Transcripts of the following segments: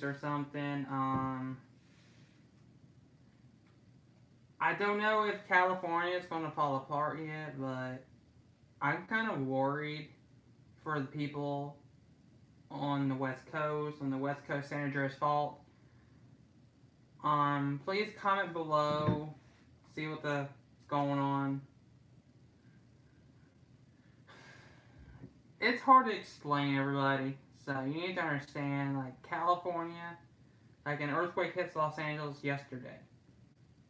news or something. I don't know if California is going to fall apart yet, but I'm kind of worried for the people on the West Coast, San Andreas Fault. Please comment below, see what's going on. It's hard to explain, everybody. So you need to understand, like California, like an earthquake hits Los Angeles yesterday,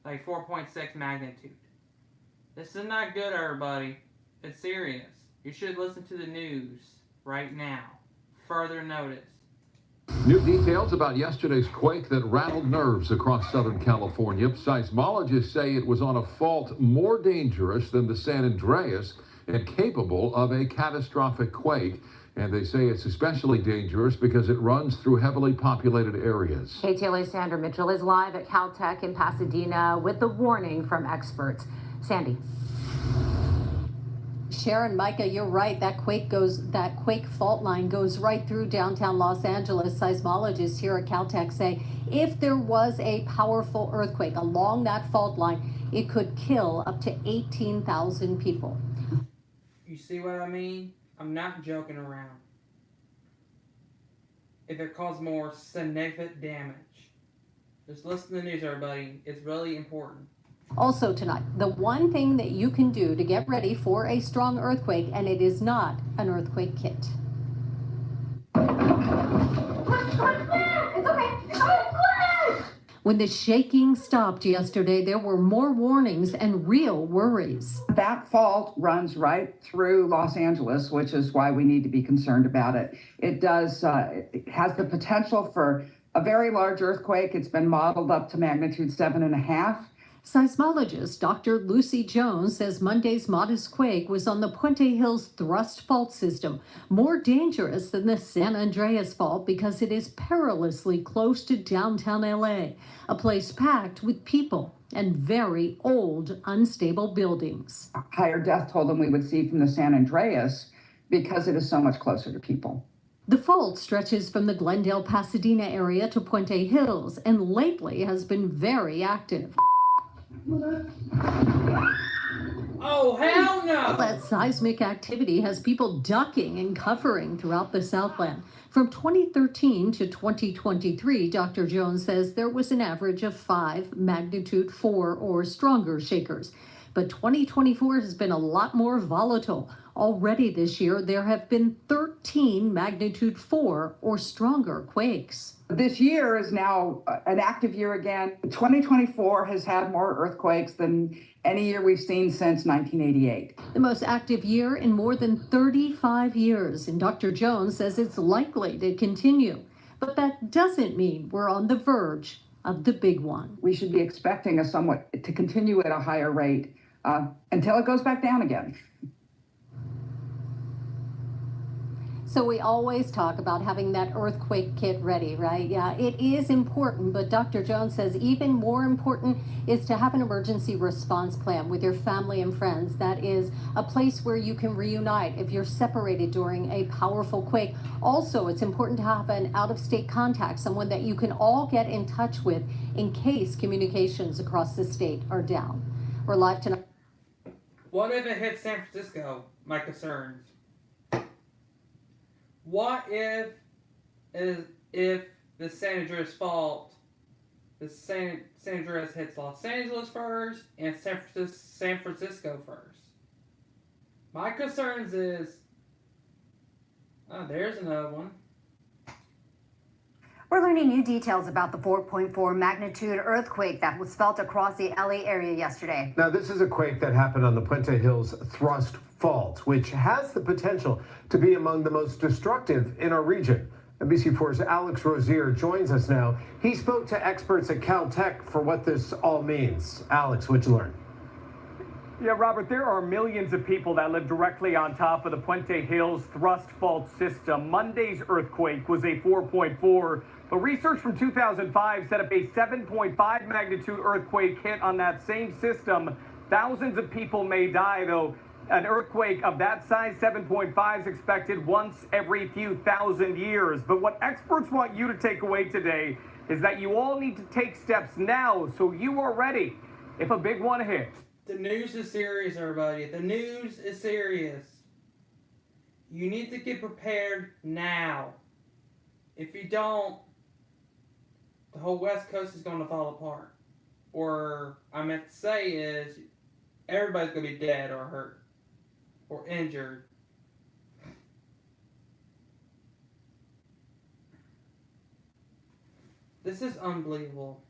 like 4.6 magnitude. This is not good, everybody. It's serious. You should listen to the news right now. Further notice. New details about yesterday's quake that rattled nerves across Southern California. Seismologists say it was on a fault more dangerous than the San Andreas and capable of a catastrophic quake. And they say it's especially dangerous because it runs through heavily populated areas. KTLA's Sandra Mitchell is live at Caltech in Pasadena with the warning from experts. Sandy. Sharon, Micah, you're right. That quake fault line goes right through downtown Los Angeles. Seismologists here at Caltech say if there was a powerful earthquake along that fault line, it could kill up to 18,000 people. You see what I mean? I'm not joking around. If it caused more significant damage. Just listen to the news, everybody. It's really important. Also tonight, the one thing that you can do to get ready for a strong earthquake, and it is not an earthquake kit. It's okay. When the shaking stopped yesterday, there were more warnings and real worries. That fault runs right through Los Angeles, which is why we need to be concerned about it. It has the potential for a very large earthquake. It's been modeled up to magnitude 7.5. Seismologist Dr. Lucy Jones says Monday's modest quake was on the Puente Hills thrust fault system, more dangerous than the San Andreas fault because it is perilously close to downtown LA, a place packed with people and very old, unstable buildings. Higher death toll than we would see from the San Andreas because it is so much closer to people. The fault stretches from the Glendale, Pasadena area to Puente Hills and lately has been very active. Oh, hell no! That seismic activity has people ducking and covering throughout the Southland. From 2013 to 2023, Dr. Jones says there was an average of 5 magnitude 4 or stronger shakers. But 2024 has been a lot more volatile. Already this year, there have been 13 magnitude 4 or stronger quakes. This year is now an active year again. 2024 has had more earthquakes than any year we've seen since 1988. The most active year in more than 35 years. And Dr. Jones says it's likely to continue. But that doesn't mean we're on the verge of the big one. We should be expecting to continue at a higher rate until it goes back down again. So we always talk about having that earthquake kit ready, right? Yeah, it is important, but Dr. Jones says even more important is to have an emergency response plan with your family and friends. That is a place where you can reunite if you're separated during a powerful quake. Also, it's important to have an out-of-state contact, someone that you can all get in touch with in case communications across the state are down. We're live tonight. What if it hits San Francisco? My concerns. What if the San Andreas fault, the San Andreas hits Los Angeles first and San Francisco first? My concerns is, there's another one. We're learning new details about the 4.4 magnitude earthquake that was felt across the LA area yesterday. Now, this is a quake that happened on the Puente Hills thrust fault, which has the potential to be among the most destructive in our region. NBC4's Alex Rozier joins us now. He spoke to experts at Caltech for what this all means. Alex, what'd you learn? Yeah, Robert, there are millions of people that live directly on top of the Puente Hills thrust fault system. Monday's earthquake was a 4.4, but research from 2005 set up a 7.5 magnitude earthquake hit on that same system. Thousands of people may die, though. An earthquake of that size, 7.5, is expected once every few thousand years. But what experts want you to take away today is that you all need to take steps now so you are ready if a big one hits. The news is serious, everybody. The news is serious. You need to get prepared now. If you don't, the whole West Coast is going to fall apart. Or, I meant to say is, everybody's going to be dead or hurt. Or injured. This is unbelievable.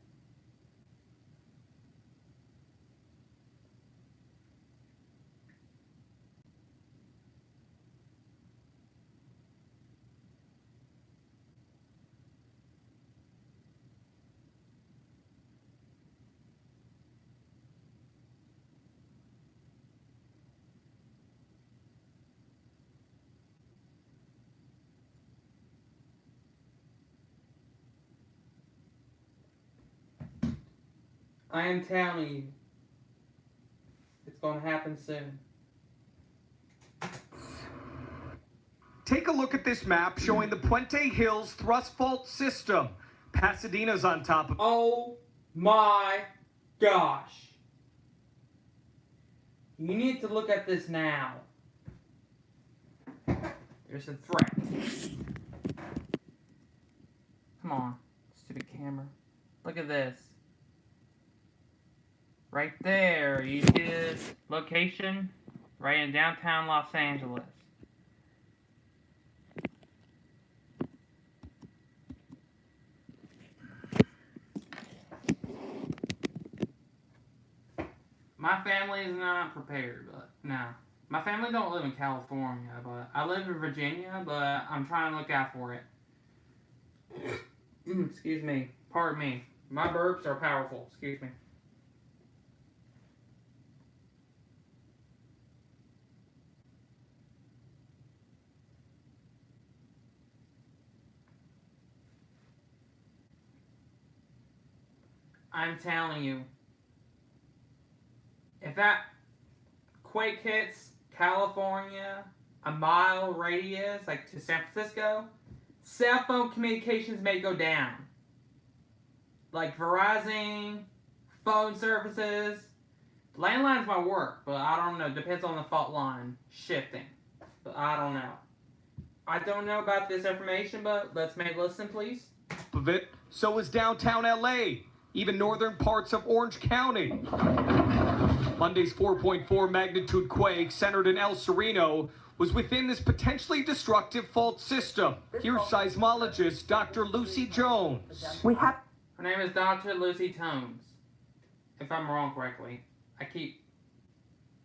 I am telling you, it's going to happen soon. Take a look at this map showing the Puente Hills thrust fault system. Pasadena's on top of. Oh my gosh. You need to look at this now. There's a threat. Come on, stupid camera. Look at this. Right there, you see this location? Right in downtown Los Angeles. My family is not prepared, but no. My family don't live in California, but I live in Virginia, but I'm trying to look out for it. Excuse me. Pardon me. My burps are powerful. Excuse me. I'm telling you, if that quake hits California, a mile radius, like to San Francisco, cell phone communications may go down. Like Verizon, phone services, landlines might work, but I don't know. Depends on the fault line shifting. But I don't know. I don't know about this information, but let's listen, please. Of it, so is downtown LA, even northern parts of Orange County. Monday's 4.4 magnitude quake centered in El Sereno was within this potentially destructive fault system. Here's seismologist Dr. Lucy Jones. Her name is Dr. Lucy Tones. If I'm wrong correctly.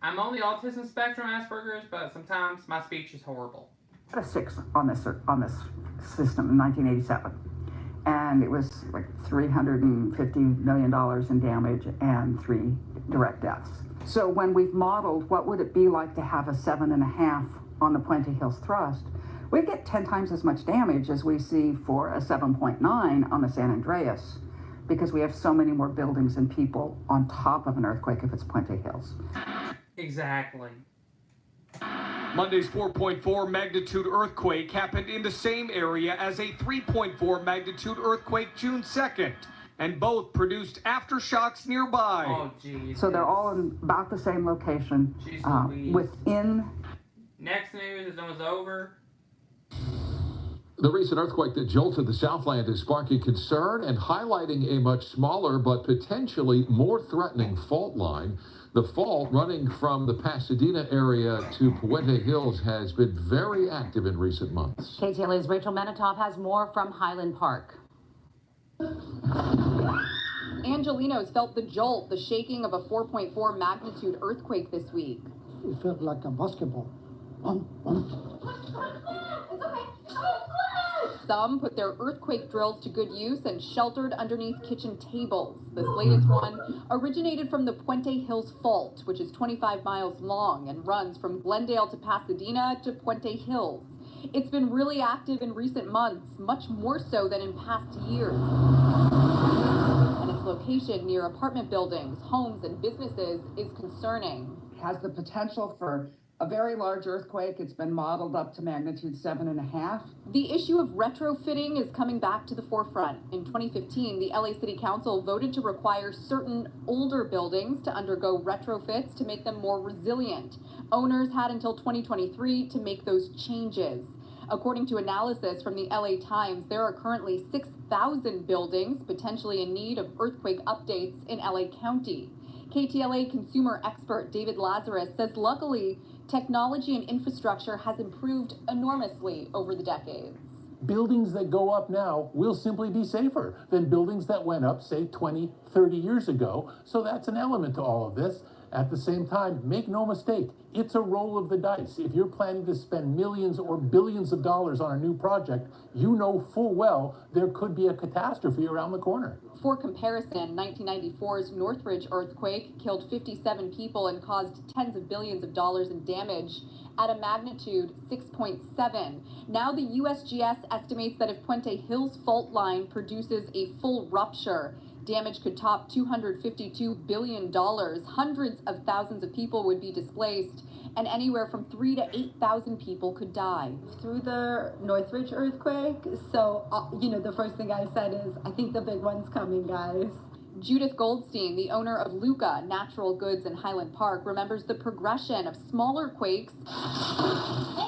I'm on the autism spectrum, Asperger's, but sometimes my speech is horrible. A 6 on this system in 1987. And it was like $350 million in damage and 3 direct deaths. So when we've modeled what would it be like to have a 7.5 on the Puente Hills thrust, we get 10 times as much damage as we see for a 7.9 on the San Andreas, because we have so many more buildings and people on top of an earthquake if it's Puente Hills. Exactly. Monday's 4.4 magnitude earthquake happened in the same area as a 3.4 magnitude earthquake June 2nd, and both produced aftershocks nearby. Oh, geez. So they're all in about the same location, within. Next news is almost over. The recent earthquake that jolted the Southland is sparking concern and highlighting a much smaller but potentially more threatening fault line. The fault running from the Pasadena area to Puente Hills has been very active in recent months. KTLA's Rachel Menitoff has more from Highland Park. Angelenos felt the jolt, the shaking of a 4.4 magnitude earthquake this week. It felt like a basketball. Some put their earthquake drills to good use and sheltered underneath kitchen tables. This latest one originated from the Puente Hills Fault, which is 25 miles long and runs from Glendale to Pasadena to Puente Hills. It's been really active in recent months, much more so than in past years. And its location near apartment buildings, homes, and businesses is concerning. Has the potential for a very large earthquake. It's been modeled up to magnitude 7.5. The issue of retrofitting is coming back to the forefront. In 2015, the LA City Council voted to require certain older buildings to undergo retrofits to make them more resilient. Owners had until 2023 to make those changes. According to analysis from the LA Times, there are currently 6,000 buildings potentially in need of earthquake updates in LA County. KTLA consumer expert David Lazarus says luckily, technology and infrastructure has improved enormously over the decades. Buildings that go up now will simply be safer than buildings that went up, say, 20, 30 years ago. So that's an element to all of this. At the same time, make no mistake, it's a roll of the dice. If you're planning to spend millions or billions of dollars on a new project, you know full well there could be a catastrophe around the corner. For comparison, 1994's Northridge earthquake killed 57 people and caused tens of billions of dollars in damage at a magnitude 6.7. Now the USGS estimates that if Puente Hills fault line produces a full rupture, damage could top $252 billion. Hundreds of thousands of people would be displaced, and anywhere from 3,000 to 8,000 people could die. Through the Northridge earthquake, so, the first thing I said is, I think the big one's coming, guys. Judith Goldstein, the owner of Luca Natural Goods in Highland Park, remembers the progression of smaller quakes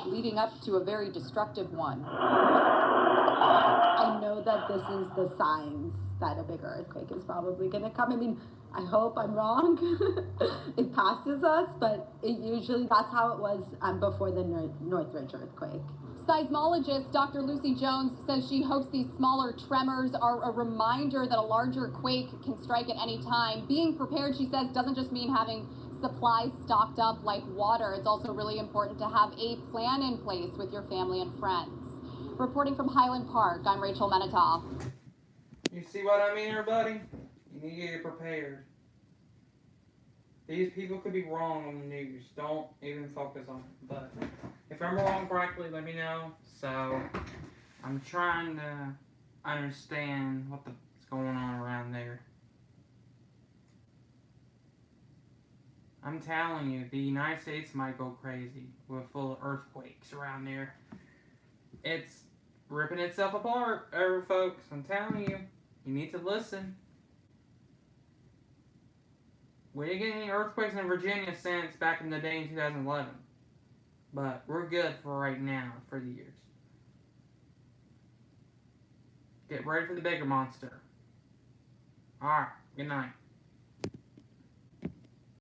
leading up to a very destructive one. I know that this is the signs that a bigger earthquake is probably going to come. I mean, I hope I'm wrong. It passes us, but that's how it was before the Northridge earthquake. Seismologist Dr. Lucy Jones says she hopes these smaller tremors are a reminder that a larger quake can strike at any time. Being prepared, she says, doesn't just mean having supplies stocked up like water. It's also really important to have a plan in place with your family and friends. Reporting from Highland Park, I'm Rachel Menatoff. You see what I mean, everybody? You need to get prepared. These people could be wrong on the news. Don't even focus on it. But if I'm wrong correctly, let me know. So I'm trying to understand what's going on around there. I'm telling you, the United States might go crazy with full earthquakes around there. It's ripping itself apart, folks. I'm telling you, you need to listen. We didn't get any earthquakes in Virginia since back in the day in 2011. But we're good for right now, for the years. Get ready for the bigger monster. Alright, good night.